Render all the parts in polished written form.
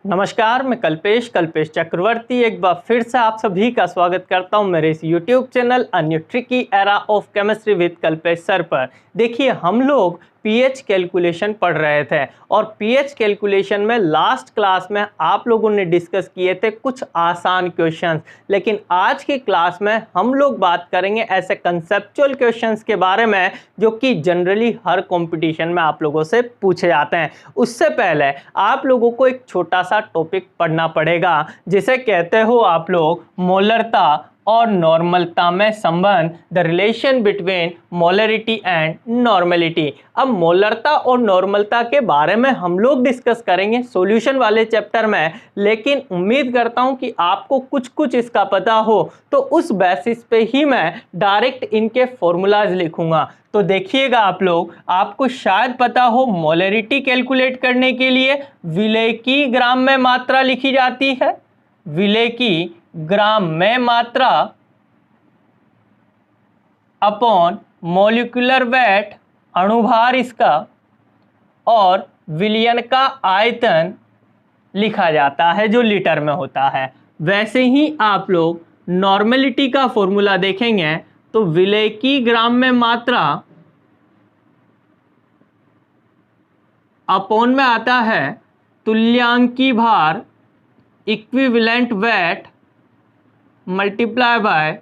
नमस्कार, मैं कल्पेश चक्रवर्ती एक बार फिर से आप सभी का स्वागत करता हूं मेरे इस YouTube channel a new tricky era of chemistry with Kalpesh sir पर। देखिए, हम लोग पीएच कैलकुलेशन पढ़ रहे थे और पीएच कैलकुलेशन में लास्ट क्लास में आप लोगों ने डिस्कस किए थे कुछ आसान क्वेश्चंस, लेकिन आज की क्लास में हम लोग बात करेंगे ऐसे कंसेप्चुअल क्वेश्चंस के बारे में जो कि जनरली हर कंपटीशन में आप लोगों से पूछे जाते हैं। उससे पहले आप लोगों को एक छोटा सा टॉपिक पढ़ना पड़ेगा जिसे कहते हो आप लोग मोलरता और नॉर्मलता में संबंध, the relation between molarity and normality. अब मोलरता और नॉर्मलता के बारे में हम लोग डिस्कस करेंगे सॉल्यूशन वाले चैप्टर में, लेकिन उम्मीद करता हूं कि आपको कुछ कुछ इसका पता हो, तो उस बेसिस पे ही मैं डायरेक्ट इनके फॉर्मूलाज लिखूंगा। तो देखिएगा आप लोग, आपको शायद पता हो मोलरिटी कैलकुलेट करने के लिए विलेय की ग्राम में मात्रा लिखी जाती है। विलेय की ग्राम में मात्रा अपॉन मॉलिक्यूलर वेट अणुभार इसका और विलयन का आयतन लिखा जाता है जो लीटर में होता है। वैसे ही आप लोग नॉर्मेलिटी का फॉर्मूला देखेंगे तो विलेय की ग्राम में मात्रा अपॉन में आता है तुल्यांकी भार equivalent weight multiply by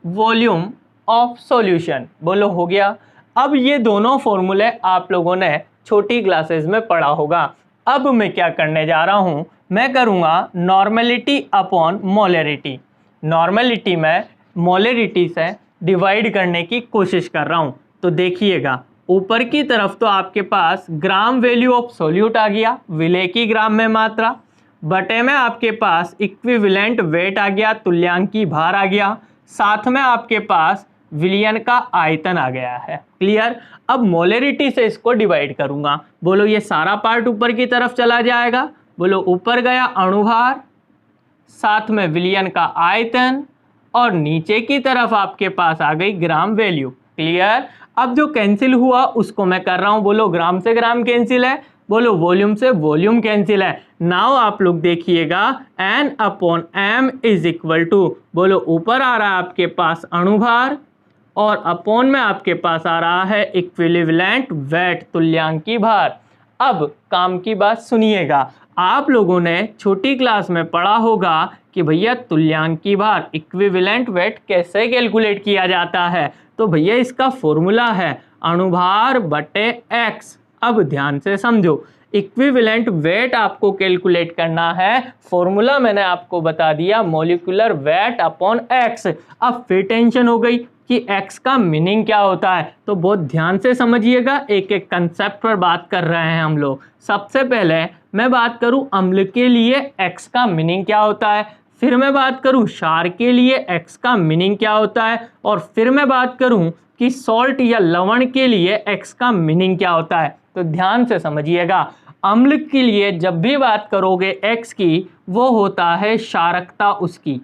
volume of solution. बोलो हो गया। अब ये दोनों फॉर्मूले आप लोगों ने छोटी क्लासेस में पढ़ा होगा। अब मैं क्या करने जा रहा हूं, मैं करूंगा नॉर्मेलिटी अपॉन मोलरिटी। नॉर्मेलिटी में मोलरिटी से डिवाइड करने की कोशिश कर रहा हूं। तो देखिएगा, ऊपर की तरफ तो आपके पास ग्राम वैल्यू ऑफ सोल्यूट आ गया, विलेय की ग्राम में मात्रा, बटे में आपके पास इक्विवेलेंट वेट आ गया, तुल्यांकी भार आ गया, साथ में आपके पास विलयन का आयतन आ गया है। क्लियर। अब मोलरिटी से इसको डिवाइड करूंगा। बोलो ये सारा पार्ट ऊपर की तरफ चला जाएगा। बोलो ऊपर गया अणुभार, साथ में विलयन का आयतन, और नीचे की तरफ आपके पास आ गई ग्राम वैल्यू। क्लियर। अब जो कैंसिल हुआ उसको मैं कर रहा हूं। बोलो ग्राम से ग्राम कैंसिल है, बोलो वॉल्यूम से वॉल्यूम कैंसिल है। नाउ आप लोग देखिएगा N upon M is equal to, बोलो ऊपर आ रहा है आपके पास अणुभार और अपॉन में आपके पास आ रहा है इक्विवेलेंट वेट तुल्यांकी भार। अब काम की बात सुनिएगा, आप लोगों ने छोटी क्लास में पढ़ा होगा कि भैया तुल्यांकी भार इक्विवेलेंट वेट कैसे कैलकुलेट किया जाता है। तो भैया इसका फॉर्मूला है अणुभार बटे x। अब ध्यान से समझो, इक्विवेलेंट वेट आपको कैलकुलेट करना है, फॉर्मूला मैंने आपको बता दिया मॉलिक्यूलर वेट अपॉन x। अब फिर टेंशन हो गई कि x का मीनिंग क्या होता है, तो बहुत ध्यान से समझिएगा, एक एक कंसेप्ट पर बात कर रहे हैं हम लोग। सबसे पहले मैं बात करूं अम्ल के लिए x का मीनिंग क्या होता है, फिर मैं बात करूं क्षार के लिए x का मीनिंग क्या होता है, और फिर मैं बात करूं कि सॉल्ट या लवण के लिए x का मीनिंग क्या होता है। तो ध्यान से समझिएगा, अम्ल के लिए जब भी बात करोगे x की, वो होता है क्षारकता उसकी।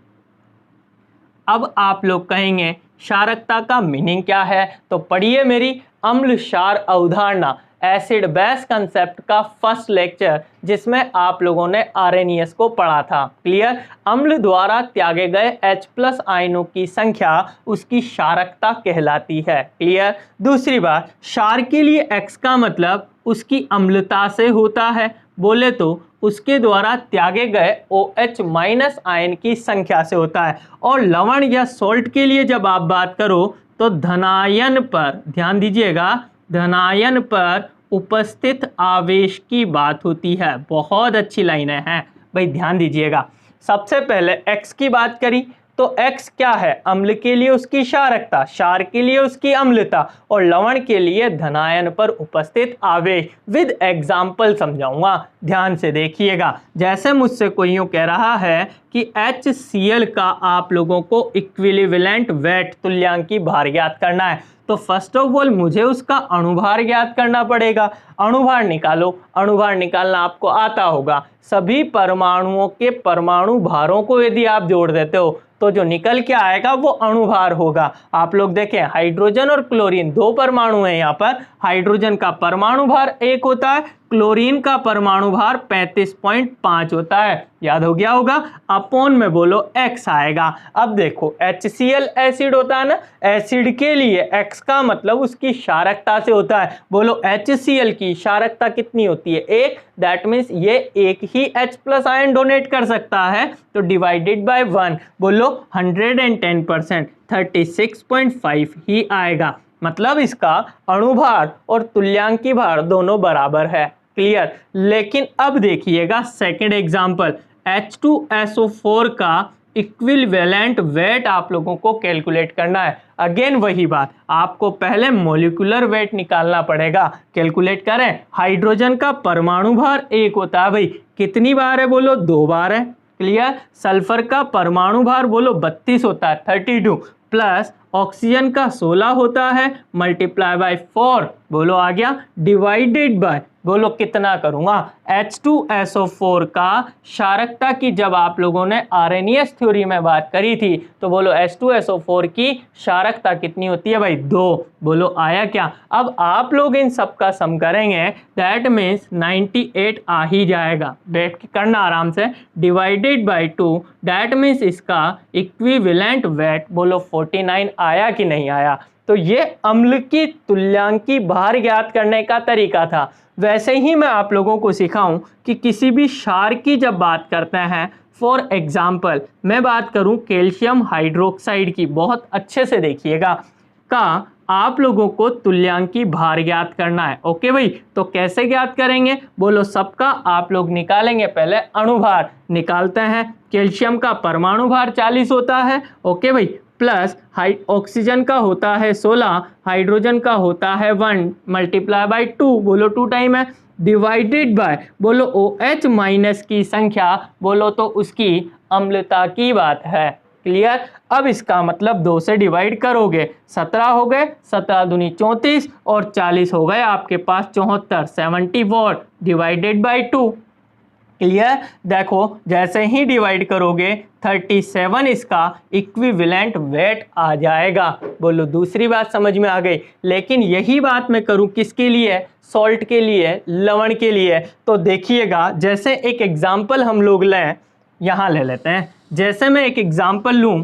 अब आप लोग कहेंगे क्षारकता का मीनिंग क्या है, तो पढ़िए मेरी अम्ल क्षार अवधारणा एसिड बेस कंसेप्ट का फर्स्ट लेक्चर, जिसमें आप लोगों ने आरएनएस को पढ़ा था। क्लियर। अम्ल द्वारा त्यागे गए H+ आयनों की संख्या उसकी क्षारकता कहलाती है। क्लियर। दूसरी बात, क्षार के लिए X का मतलब उसकी अम्लता से होता है, बोले तो उसके द्वारा त्यागे गए OH- आयन की संख्या से होता है। और लवण या सॉल्ट के लिए जब आप बात करो तो धनायन पर, ध्यान दीजिएगा, धनायन पर उपस्थित आवेश की बात होती है। बहुत अच्छी लाइनें हैं भाई, ध्यान दीजिएगा। सबसे पहले x की बात करी तो x क्या है, अम्ल के लिए उसकी क्षारकता, क्षार के लिए उसकी अम्लता, और लवण के लिए धनायन पर उपस्थित आवेश। विद एग्जाम्पल समझाऊंगा, ध्यान से देखिएगा। जैसे मुझसे कोई यूं कह रहा है कि HCl का आप लोगों को इक्विवेलेंट वेट तुल्यांकी भार ज्ञात करना है, तो फर्स्ट ऑफ ऑल मुझे उसका अणुभार ज्ञात करना पड़ेगा। अणुभार निकालो। अणुभार निकालना आपको आता होगा। सभी परमाणुओं के परमाणु भारों को यदि आप जोड़ देते हो तो जो निकल के आएगा वो अणुभार होगा। आप लोग देखें, हाइड्रोजन और क्लोरीन दो परमाणु हैं यहाँ पर। हाइड्रोजन का परमाणु भार 1 होता है, क्लोरीन का परमाणु भार 35.5 होता है। याद हो गया होगा। अपोन में बोलो x आएगा। अब देखो HCl एसिड होता है ना, एसिड के लिए x का मतलब उसकी क्षारकता से होता है। बोलो HCl की क्षारकता कितनी होती है? 1। दैट मीन्स ये एक ही H प्लस आयन डोनेट कर सकता है, तो डिवाइडेड बाय 1 बोलो 110%, 36.5 ही आएगा। मतलब इसका अणुभार और तुल्यांकी भार दोनों बराबर है। क्लियर। लेकिन अब देखिएगा सेकंड एग्जांपल, H2SO4 का इक्विवेलेंट वेट आप लोगों को कैलकुलेट करना है। अगेन वही बात, आपको पहले मॉलिक्यूलर वेट निकालना पड़ेगा। कैलकुलेट करें। हाइड्रोजन का परमाणु भार 1 होता है भाई, कितनी बार है? बोलो 2 बार है। क्लियर। सल्फर का परमाणु भार बोलो 32 होता है, 32, प्लस ऑक्सीजन का 16 होता है, मल्टीप्लाई बाय 4 बोलो आ गया, डिवाइडेड बाय बोलो कितना करूंगा? H2SO4 का क्षारकता की जब आप लोगों ने आर्रेनियस थ्योरी में बात करी थी तो बोलो H2SO4 की क्षारकता कितनी होती है भाई? 2। बोलो आया क्या? अब आप लोग इन सब का सम करेंगे, दैट मीन्स 98 आ ही जाएगा। बैठ के करना आराम से। डिवाइडेड बाय 2 दैट मीन्स इसका इक्विवेलेंट वेट बोलो 49 आया कि नहीं आया? तो ये अम्ल की तुल्यांकी भार ज्ञात करने का तरीका था। वैसे ही मैं आप लोगों को सिखाऊं कि किसी भी क्षार की जब बात करते हैं, फॉर एग्जाम्पल मैं बात करूं कैल्शियम हाइड्रोक्साइड की, बहुत अच्छे से देखिएगा, का आप लोगों को तुल्यांकी भार ज्ञात करना है। ओके भाई, तो कैसे ज्ञात करेंगे? बोलो सबका आप लोग निकालेंगे। पहले अणुभार निकालते हैं। कैल्शियम का परमाणु भार 40 होता है, ओके भाई, प्लस ऑक्सीजन का होता है 16, हाइड्रोजन का होता है 1, मल्टीप्लाई बाय 2 बोलो 2 टाइम है, डिवाइडेड बाय बोलो OH माइनस की संख्या बोलो तो उसकी अम्लता की बात है। क्लियर। अब इसका मतलब 2 से डिवाइड करोगे, 17 हो गए, 17 दूनी 34 और 40 हो गए आपके पास 74, 74 डिवाइडेड बाय 2। क्लियर। देखो जैसे ही डिवाइड करोगे 37 इसका इक्विवेलेंट वेट आ जाएगा। बोलो दूसरी बात समझ में आ गई। लेकिन यही बात मैं करूं किसके लिए? सॉल्ट के लिए, लवण के लिए। तो देखिएगा, जैसे एक एग्जाम्पल हम लोग लें, यहाँ ले लेते हैं। जैसे मैं एक एग्जाम्पल लूं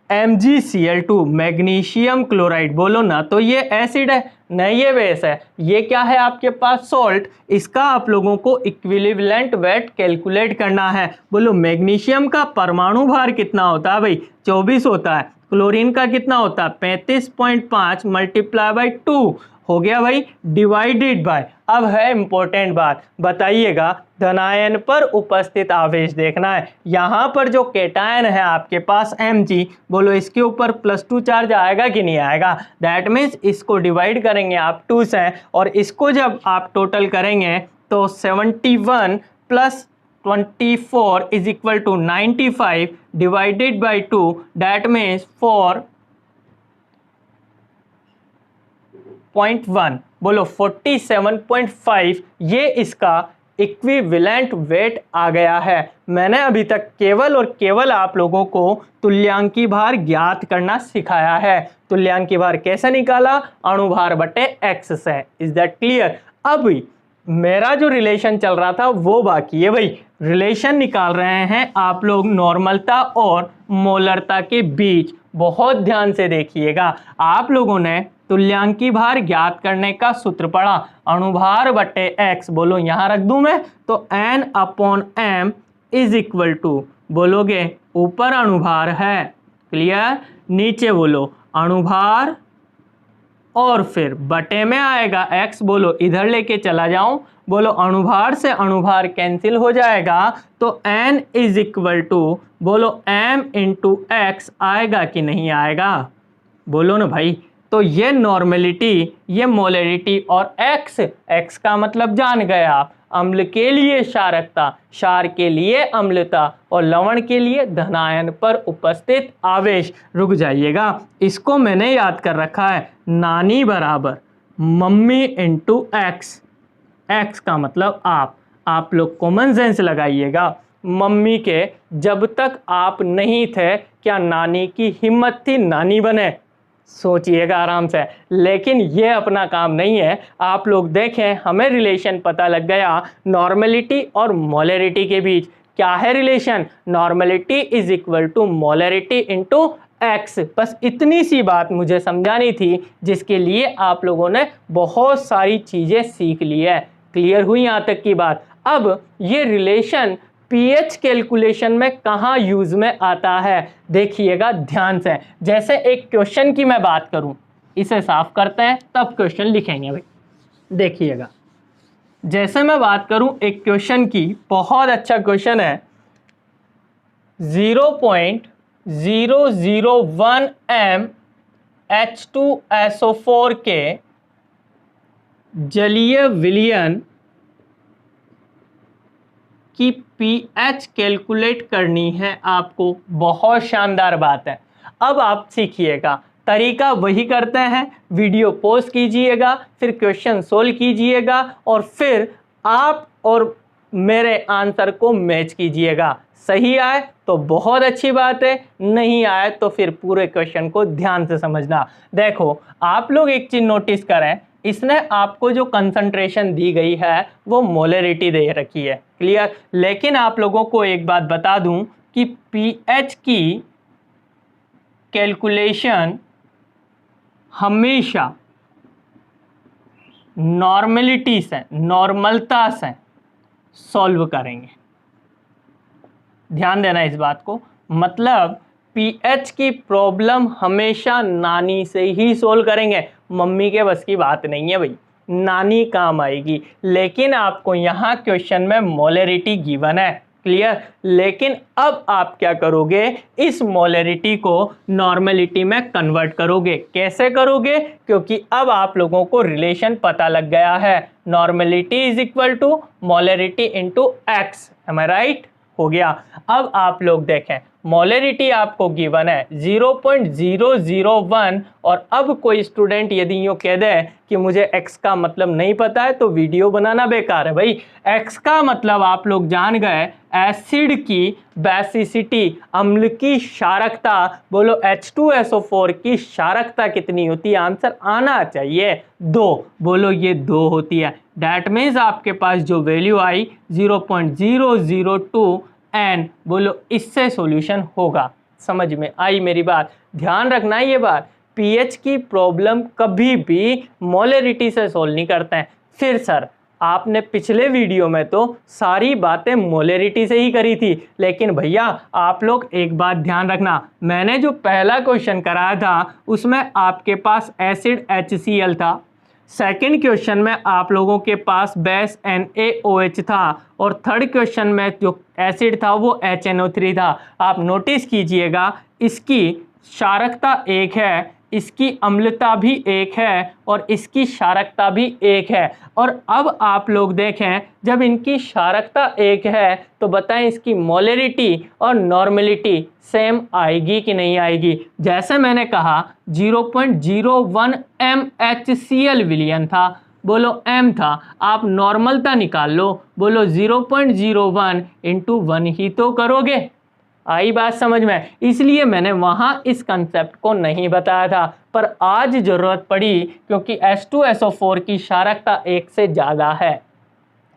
MgCl2 मैग्नीशियम क्लोराइड, बोलो ना तो ये एसिड है, नहीं ये बेस है। ये क्या है आपके पास? सॉल्ट। इसका आप लोगों को इक्विवेलेंट वेट कैलकुलेट करना है। बोलो मैग्नीशियम का परमाणु भार कितना होता है भाई? 24 होता है। क्लोरीन का कितना होता है? 35.5 मल्टीप्लाई बाय 2 हो गया भाई, डिवाइडेड बाय। अब है इंपॉर्टेंट बात, बताइएगा धनायन पर उपस्थित आवेश देखना है। यहाँ पर जो केटायन है आपके पास Mg, बोलो इसके ऊपर +2 चार्ज आएगा कि नहीं आएगा? दैट मीन्स इसको डिवाइड करेंगे आप 2 से, और इसको जब आप टोटल करेंगे तो 71 + 24 is equal to 95 divided by 2, that means 4.1 बोलो 47.5 ये इसका इक्विवेलेंट वेट आ गया है। मैंने अभी तक केवल और केवल आप लोगों को तुल्यांकी भार ज्ञात करना सिखाया है। तुल्यांकी भार कैसे निकाला? अणुभार बटे x से। Is that clear? अब मेरा जो रिलेशन चल रहा था वो बाकी है भाई। रिलेशन निकाल रहे हैं आप लोग नॉर्मलता और मोलरता के बीच। बहुत ध्यान से देखिएगा। आप लोगों ने तुल्यांकी भार ज्ञात करने का सूत्र पढ़ा, अणुभार बटे x, बोलो यहां रख दूं मैं, तो N/m इज इक्वल टू, बोलोगे ऊपर अणुभार है, क्लियर, नीचे बोलो अणुभार और फिर बटे में आएगा x, बोलो इधर लेके चला जाऊं, बोलो अणुभार से अणुभार कैंसिल हो जाएगा तो n इज इक्वल टू बोलो m इंटू एक्स आएगा कि नहीं आएगा? बोलो ना भाई। तो ये नॉर्मेलिटी, ये मोलरिटी और x का मतलब जान गए आप। अम्ल के लिए क्षारकता, क्षार के लिए अम्लता और लवण के लिए धनायन पर उपस्थित आवेश। रुक जाइएगा, इसको मैंने याद कर रखा है, नानी बराबर मम्मी इंटू एक्स। एक्स का मतलब आप लोग कॉमन सेंस लगाइएगा। मम्मी के जब तक आप नहीं थे क्या नानी की हिम्मत थी नानी बने? सोचिएगा आराम से। लेकिन ये अपना काम नहीं है। आप लोग देखें, हमें रिलेशन पता लग गया नॉर्मेलिटी और मोलरिटी के बीच। क्या है relation? Normality is equal to molarity into X. बस इतनी सी बात मुझे समझानी थी, जिसके लिए आप लोगों ने बहुत सारी चीज़ें सीख ली है। क्लियर हुई यहाँ तक की बात? अब ये रिलेशन पीएच कैलकुलेशन में कहाँ यूज में आता है देखिएगा ध्यान से। जैसे एक क्वेश्चन की मैं बात करूं, इसे साफ करते हैं तब क्वेश्चन लिखेंगे भाई। देखिएगा, जैसे मैं बात करूं एक क्वेश्चन की, बहुत अच्छा क्वेश्चन है। 0.001 m H2SO4 के जलीय विलयन की पीएच कैलकुलेट करनी है आपको। बहुत शानदार बात है। अब आप सीखिएगा, तरीका वही करते हैं। वीडियो पॉज कीजिएगा, फिर क्वेश्चन सोल्व कीजिएगा और फिर आप और मेरे आंसर को मैच कीजिएगा। सही आए तो बहुत अच्छी बात है, नहीं आए तो फिर पूरे क्वेश्चन को ध्यान से समझना। देखो, आप लोग एक चीज नोटिस करें, इसने आपको जो कंसंट्रेशन दी गई है वो मोलरिटी दे रखी है। क्लियर? लेकिन आप लोगों को एक बात बता दूं कि पीएच की कैलकुलेशन हमेशा नॉर्मेलिटी से, नॉर्मलता से सॉल्व करेंगे। ध्यान देना इस बात को। मतलब पीएच की प्रॉब्लम हमेशा नानी से ही सोल्व करेंगे। मम्मी के बस की बात नहीं है भाई, नानी काम आएगी। लेकिन आपको यहाँ क्वेश्चन में मोलरिटी गिवन है। क्लियर? लेकिन अब आप क्या करोगे, इस मोलरिटी को नॉर्मेलिटी में कन्वर्ट करोगे। कैसे करोगे? क्योंकि अब आप लोगों को रिलेशन पता लग गया है, normality is equal to molarity into X. Am I right? हो गया। अब आप लोग देखें, मोलरिटी आपको गिवन है 0.001 और अब कोई स्टूडेंट यदि यूँ कह दे कि मुझे x का मतलब नहीं पता है तो वीडियो बनाना बेकार है भाई। x का मतलब आप लोग जान गए, एसिड की बेसिसिटी, अम्ल की क्षारकता। बोलो H2SO4 की क्षारकता कितनी होती है? आंसर आना चाहिए 2। बोलो ये 2 होती है। डैट मीन्स आपके पास जो वैल्यू आई 0.002 n, बोलो इससे सॉल्यूशन होगा। समझ में आई मेरी बात? ध्यान रखना ये बात, पीएच की प्रॉब्लम कभी भी मोलरिटी से सॉल्व नहीं करते हैं। फिर सर, आपने पिछले वीडियो में तो सारी बातें मोलरिटी से ही करी थी, लेकिन भैया आप लोग एक बात ध्यान रखना, मैंने जो पहला क्वेश्चन कराया था उसमें आपके पास एसिड HCl था। सेकंड क्वेश्चन में आप लोगों के पास बेस NaOH था और थर्ड क्वेश्चन में जो एसिड था वो HNO3 था। आप नोटिस कीजिएगा, इसकी क्षारकता 1 है, इसकी अम्लता भी 1 है और इसकी क्षारकता भी 1 है। और अब आप लोग देखें, जब इनकी क्षारकता 1 है तो बताएं इसकी मोलरिटी और नॉर्मेलिटी सेम आएगी कि नहीं आएगी? जैसे मैंने कहा 0.01 m HCl विलयन था, बोलो m था, आप नॉर्मलता निकाल लो, बोलो 0.01 इंटू 1 ही तो करोगे। आई बात समझ में? इसलिए मैंने वहां इस कंसेप्ट को नहीं बताया था, पर आज जरूरत पड़ी क्योंकि H2SO4 की क्षारकता 1 से ज़्यादा है।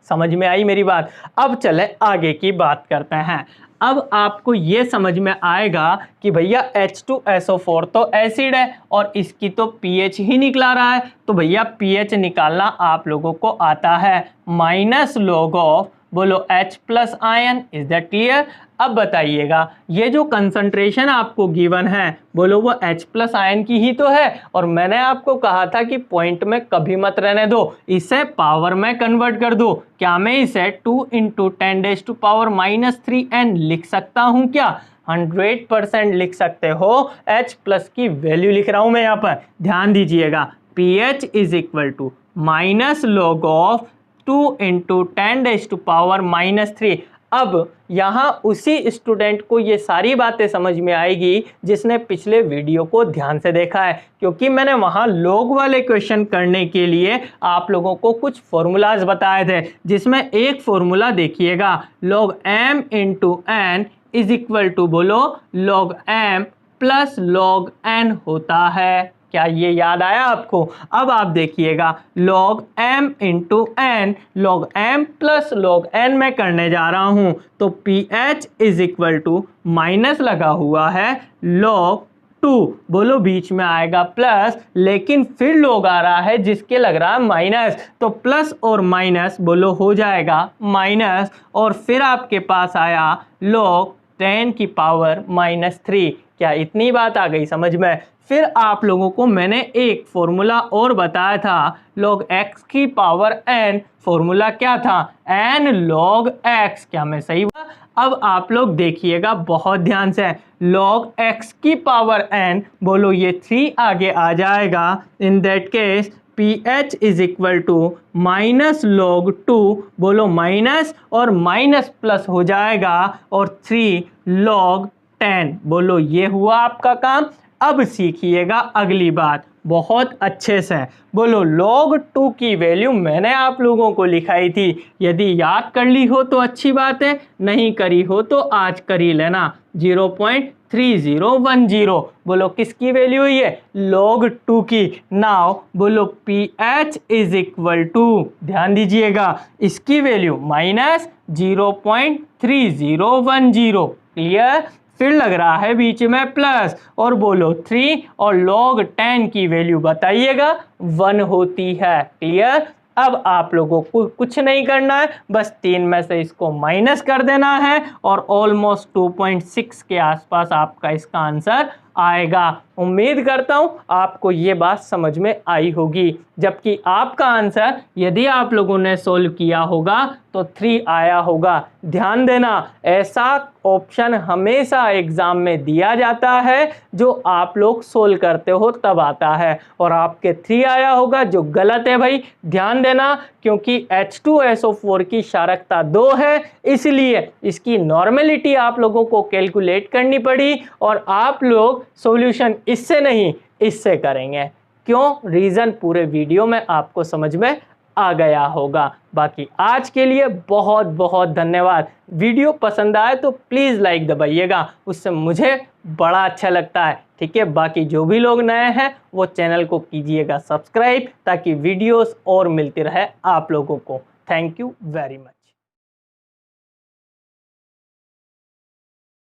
समझ में आई मेरी बात? अब चले आगे की बात करते हैं। अब आपको ये समझ में आएगा कि भैया H2SO4 तो एसिड है और इसकी तो pH ही निकला रहा है, तो भैया pH निकालना आप लोगों को आता है, माइनस लॉग ऑफ, बोलो H plus ion. Is that clear? अब बताइएगा, ये जो कंसंट्रेशन आपको गिवन है, बोलो वो H प्लस आयन की ही तो है। और मैंने आपको कहा था कि पॉइंट में कभी मत रहने दो, इसे पावर में कन्वर्ट कर दो। क्या मैं इसे 2 × 10⁻³ n लिख सकता हूँ क्या? 100% लिख सकते हो। H प्लस की वैल्यू लिख रहा हूँ मैं यहाँ पर, ध्यान दीजिएगा। pH is equal to minus log of 2 × 10⁻³ अब यहाँ उसी स्टूडेंट को ये सारी बातें समझ में आएगी जिसने पिछले वीडियो को ध्यान से देखा है, क्योंकि मैंने वहाँ लॉग वाले क्वेश्चन करने के लिए आप लोगों को कुछ फॉर्मूलाज बताए थे, जिसमें एक फॉर्मूला देखिएगा, log m into n is equal to बोलो log m plus log n होता है। क्या ये याद आया आपको? अब आप देखिएगा log m into n, log m plus log n मैं करने जा रहा हूं, तो ph is equal to minus लगा हुआ है log 2, बोलो बीच में आएगा प्लस, लेकिन फिर log आ रहा है जिसके लग रहा है माइनस, तो प्लस और माइनस बोलो हो जाएगा माइनस, और फिर आपके पास आया log 10 की पावर -3। क्या इतनी बात आ गई समझ में? फिर आप लोगों को मैंने एक फॉर्मूला और बताया था log x की पावर n, फॉर्मूला क्या था? n log x। क्या मैं सही हुआ? अब आप लोग देखिएगा बहुत ध्यान से, log x की पावर n, बोलो ये 3 आगे आ जाएगा, in that case ph is equal to minus log 2, बोलो माइनस और माइनस प्लस हो जाएगा, और 3 log 10, बोलो ये हुआ आपका काम। अब सीखिएगा अगली बात बहुत अच्छे से, बोलो log 2 की वैल्यू मैंने आप लोगों को लिखाई थी, यदि याद कर ली हो तो अच्छी बात है, नहीं करी हो तो आज कर ही लेना, 0.3010। बोलो किसकी वैल्यू हुई है? log 2 की। नाउ बोलो pH इज इक्वल टू, ध्यान दीजिएगा, इसकी वैल्यू -0.3010। क्लियर? फिर लग रहा है बीच में प्लस, और बोलो 3 और log 10 की वैल्यू बताइएगा 1 होती है। क्लियर? अब आप लोगों को कुछ नहीं करना है, बस 3 में से इसको माइनस कर देना है, और ऑलमोस्ट 2.6 के आसपास आपका इसका आंसर आएगा। उम्मीद करता हूं आपको ये बात समझ में आई होगी, जबकि आपका आंसर यदि आप लोगों ने सोल्व किया होगा तो 3 आया होगा। ध्यान देना, ऐसा ऑप्शन हमेशा एग्जाम में दिया जाता है, जो आप लोग सोल्व करते हो तब आता है, और आपके 3 आया होगा, जो गलत है भाई, ध्यान देना, क्योंकि H2SO4 की क्षारकता 2 है, इसलिए इसकी नॉर्मेलिटी आप लोगों को कैलकुलेट करनी पड़ी, और आप लोग सॉल्यूशन इससे नहीं इससे करेंगे। क्यों? रीजन पूरे वीडियो में आपको समझ में आ गया होगा। बाकी आज के लिए बहुत बहुत धन्यवाद। वीडियो पसंद आए तो प्लीज़ लाइक दबाइएगा, उससे मुझे बड़ा अच्छा लगता है। ठीक है, बाकी जो भी लोग नए हैं वो चैनल को कीजिएगा सब्सक्राइब, ताकि वीडियोस और मिलती रहे आप लोगों को। Thank you very much.